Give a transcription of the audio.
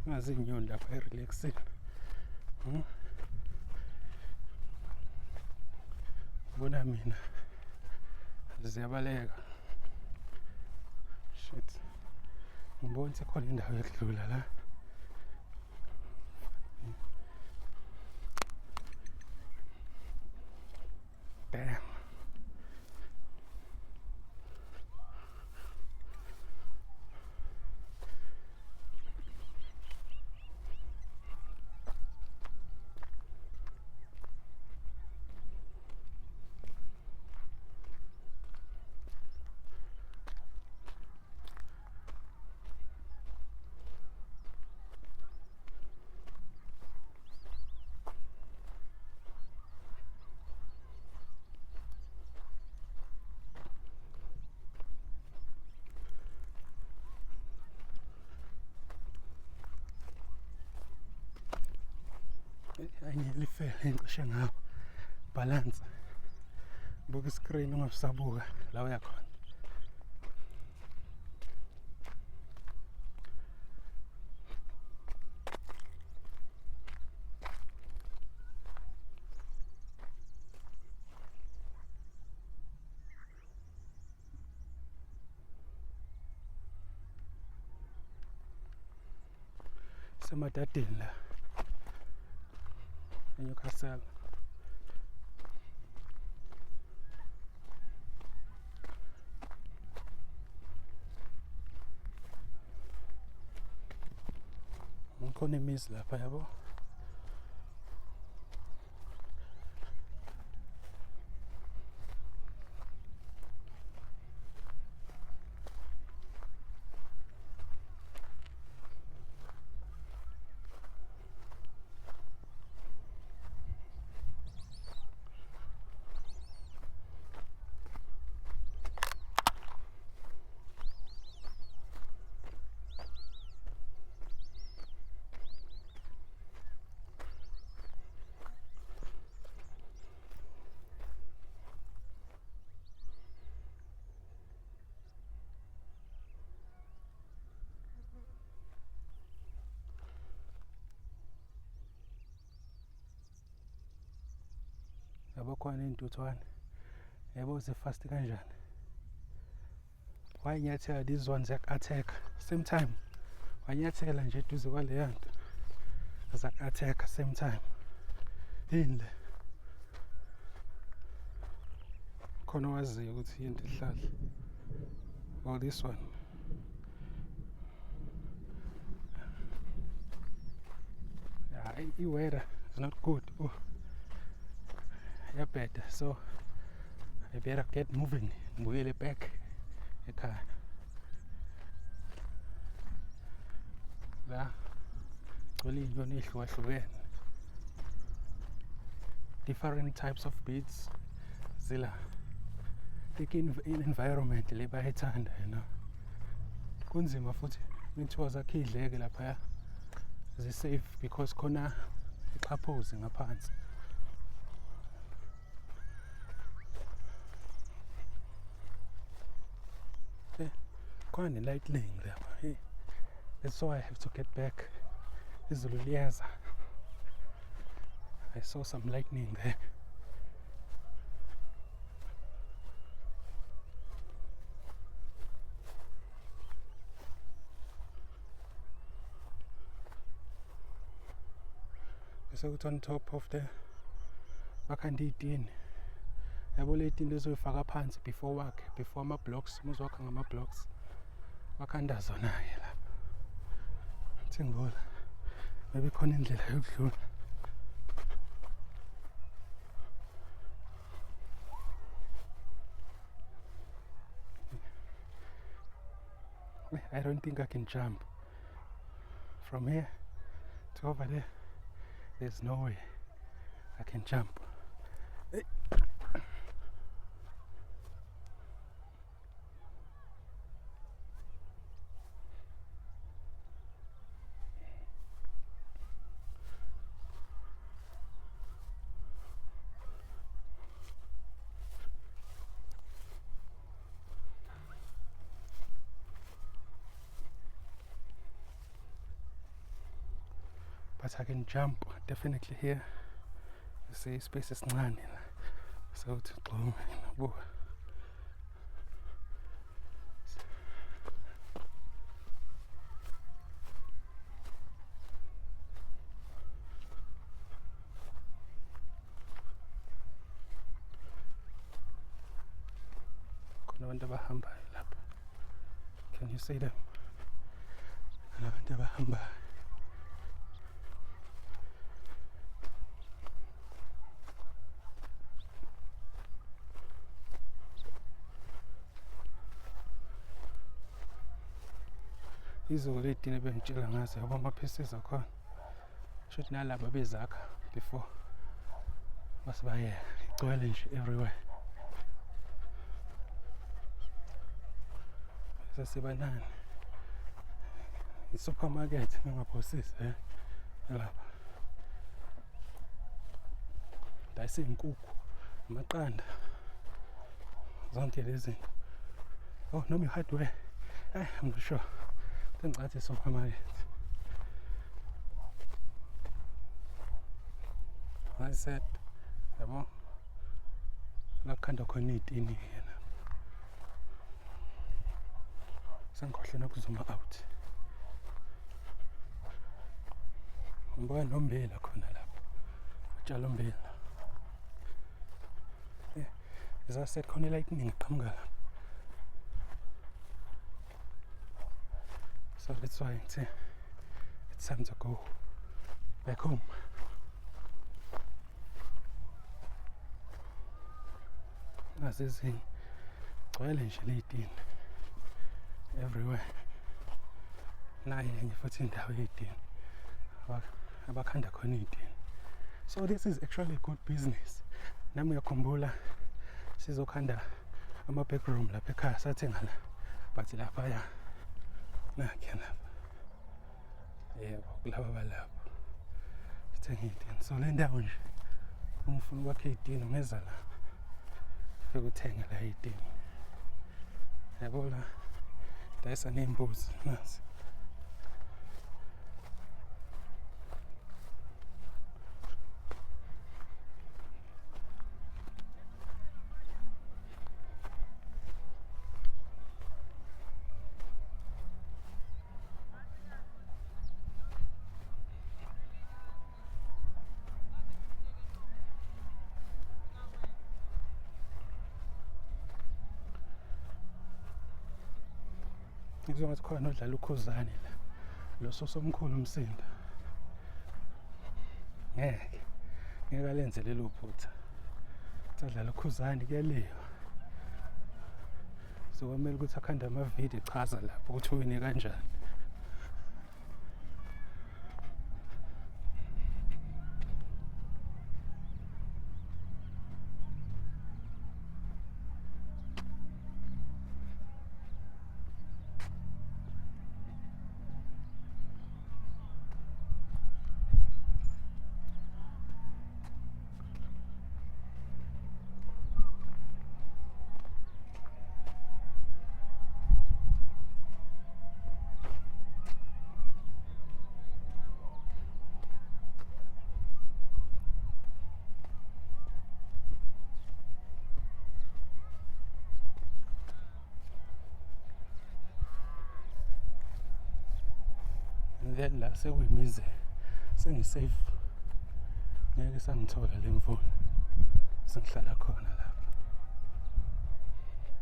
ngazi inyoni lapha relaxing. Bona mina ziyabaleka. Shit. Ngibona ukuthi khona indawo yokudlula la. Damn. I nearly fell ngicishe ngawo balance buka iscreen ungasabuka la uya khona. Semadadeni la eNewcastle. Ngikhona imizi lapha yabo. Yabo khona intuthwane yabo zifast kanjani. Wanyathela these ones attack same time. Wanyathela nje eduze kwaleyo nto attack same time. Yini khona waziyo ukuthi into ihlala. Well, this one the weather is not good. Oh, yeah, better. So I better get moving. Really back. La, different types of beads. Zilla. Take in environment le bayithanda, you know. Kunzima futhi mithiwa zakhidleke lapha. Is safe because khona iqhaphozi ngaphansi. Khona lightning lapha. Hey, that's why I have to get back. Izulu liyeza. I saw some lightning there. So it's on top of the bakandidini. Yabo le tinto ezofaka phansi before work, before ama blocks, muzwakha ngama blocks. Bakanda zona ke lapha. Thingula. Maybe khona indlela yokudlula. I don't think I can jump from here to over there. There's no way I can jump. but I can jump definitely here. You see space is ncane la, so to gxume yabo. Khona abantu abahambayo lapha. Can you see them? Abantu abahambayo. Izolo letini bengitshela ngazo yabo ama-pieces akhona. Shothi nalabo bezakha before basibayeka igcwele nje everywhere. Sasibanani i-supermarket ngingaphosisi lapha. Dayisa iy'nkukhu, amaqanda, zonke lezi zinto. Oh, noma i-hardware. I'm not sure. Ngicabanga i-supermarket. I said, yabo, la kukhanda khona iy'tini yena. Sengikhohle nokuzuma out. Ngibona nombila khona lapha. Utshala umbila. As I said, khona lightning iqhamuka lapha. So that's why it's time to go back home. Nazizi gcwele nje ley'tini everywhere. Naye enye futhi indawo yey'tini abakhanda khona iy'tini. So this is actually good business. Nami uyakhumbula sizokhanda ama-back room lapha ekhaya sathenga la, but laphaya nakhe lapha. Yebo, kulaba balapho sithenga iy'tini. So le ndawo nje uma ufuna ukwakha iy'tini ungeza la ufike uthenge la iy'tini. Yabo la dayisa ney'mbuzi nazi. Ngizongathi khona odlala ukhuzane la. Lo sosomkhulu umsinda. Ngeke alenze lelo phutha. Sadlala ukhuzane kuyaliwa. So kwamele ukuthi akhanda ama-video echaza lapho ukuthi uwine kanjani. And then la sekuyimize sengisafe. Ngeke sangithola le mvula sengihlala khona.